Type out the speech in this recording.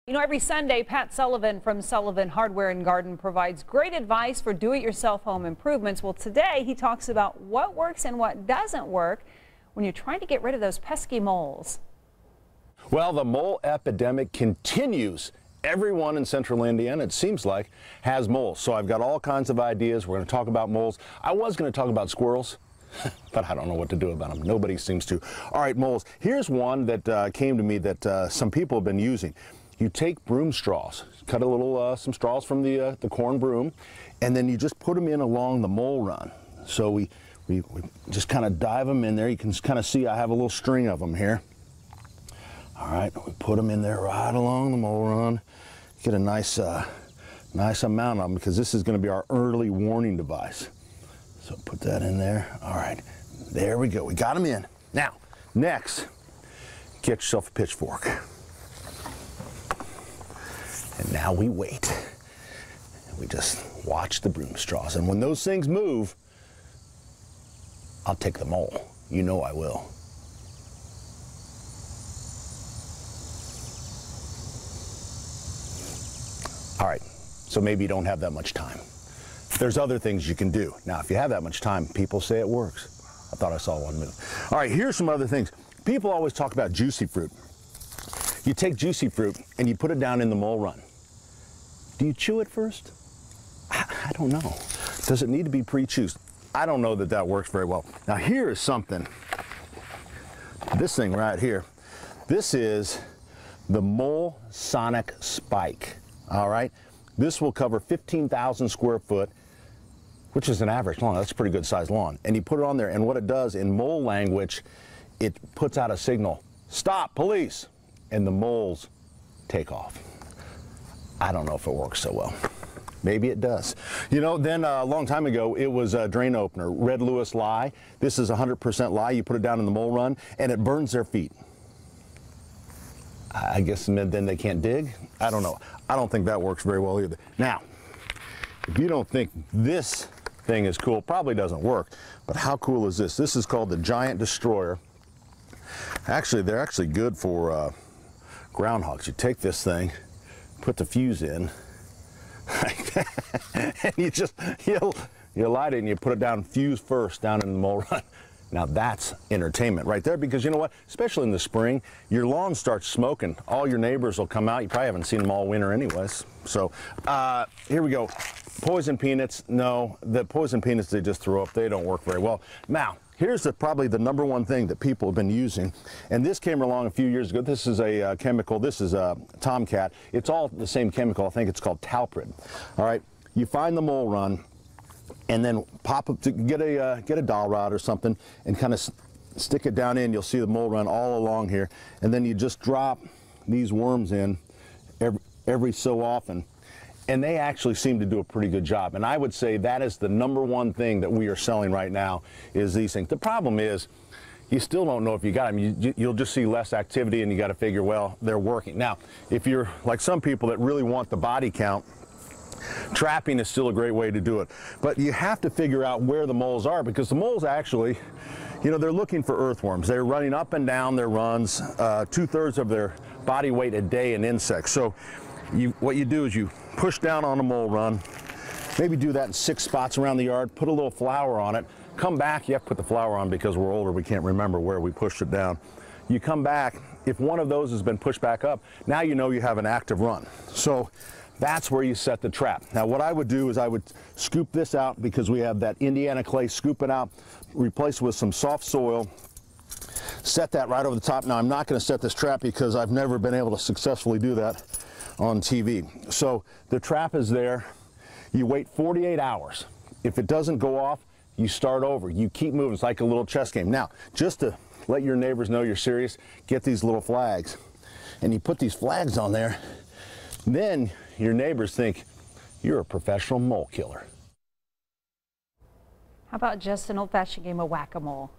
You know, every Sunday, Pat Sullivan from Sullivan Hardware and Garden provides great advice for do-it-yourself home improvements. Well, today he talks about what works and what doesn't work when you're trying to get rid of those pesky moles. Well, the mole epidemic continues. Everyone in central Indiana, it seems like, has moles. So I've got all kinds of ideas. We're going to talk about moles. I was going to talk about squirrels, but I don't know what to do about them. Nobody seems to. All right, moles. Here's one that came to me that some people have been using. You take broom straws, cut a little, some straws from the corn broom, and then you just put them in along the mole run. So we just kind of dive them in there. You can kind of see I have a little string of them here. All right, we put them in there right along the mole run. Get a nice amount of them because this is going to be our early warning device. So put that in there. All right, there we go. We got them in. Now, next, get yourself a pitchfork. And now we wait. And we just watch the broom straws. And when those things move, I'll take the mole. You know I will. All right, so maybe you don't have that much time. There's other things you can do. Now, if you have that much time, people say it works. I thought I saw one move. All right, here's some other things. People always talk about juicy fruit. You take juicy fruit and you put it down in the mole run. Do you chew it first? I don't know. Does it need to be pre-chewed? I don't know that that works very well. Now here is something. This thing right here. This is the Mole Sonic Spike. All right. This will cover 15,000 square foot, which is an average lawn. That's a pretty good sized lawn. And you put it on there, and what it does in mole language, it puts out a signal. Stop, police. And the moles take off. I don't know if it works so well. Maybe it does. You know, then a long time ago, it was a drain opener, Red Lewis lye. This is 100% lye. You put it down in the mole run, and it burns their feet. I guess then they can't dig? I don't know. I don't think that works very well either. Now, if you don't think this thing is cool, probably doesn't work, but how cool is this? This is called the Giant Destroyer. Actually, they're actually good for groundhogs. You take this thing, put the fuse in, and you light it and you put it down fuse first down in the mole run. Now that's entertainment right there, because you know what? Especially in the spring, your lawn starts smoking. All your neighbors will come out. You probably haven't seen them all winter anyways. So here we go. Poison peanuts. No, the poison peanuts they just throw up. They don't work very well. Now, here's probably the #1 thing that people have been using, and this came along a few years ago. This is a chemical. This is a Tomcat. It's all the same chemical. I think it's called talprid. All right, you find the mole run, and then pop up to get a dowel rod or something, and kind of stick it down in. You'll see the mole run all along here, and then you just drop these worms in every so often. And they actually seem to do a pretty good job. And I would say that is the #1 thing that we are selling right now is these things. The problem is you still don't know if you got them. You'll just see less activity and you got to figure, well, they're working. Now, if you're like some people that really want the body count, trapping is still a great way to do it. But you have to figure out where the moles are, because the moles actually, you know, they're looking for earthworms. They're running up and down their runs, 2/3 of their body weight a day in insects. So what you do is you push down on a mole run, maybe do that in 6 spots around the yard, put a little flour on it, come back. You have to put the flour on because we're older, we can't remember where we pushed it down. You come back, if one of those has been pushed back up, now you know you have an active run. So that's where you set the trap. Now what I would do is I would scoop this out, because we have that Indiana clay, scoop it out, replace it with some soft soil, set that right over the top. Now I'm not going to set this trap because I've never been able to successfully do that on TV. So the trap is there. You wait 48 hours. If it doesn't go off, you start over. You keep moving. It's like a little chess game. Now, just to let your neighbors know you're serious, get these little flags. And you put these flags on there. Then your neighbors think you're a professional mole killer. How about just an old-fashioned game of whack-a-mole?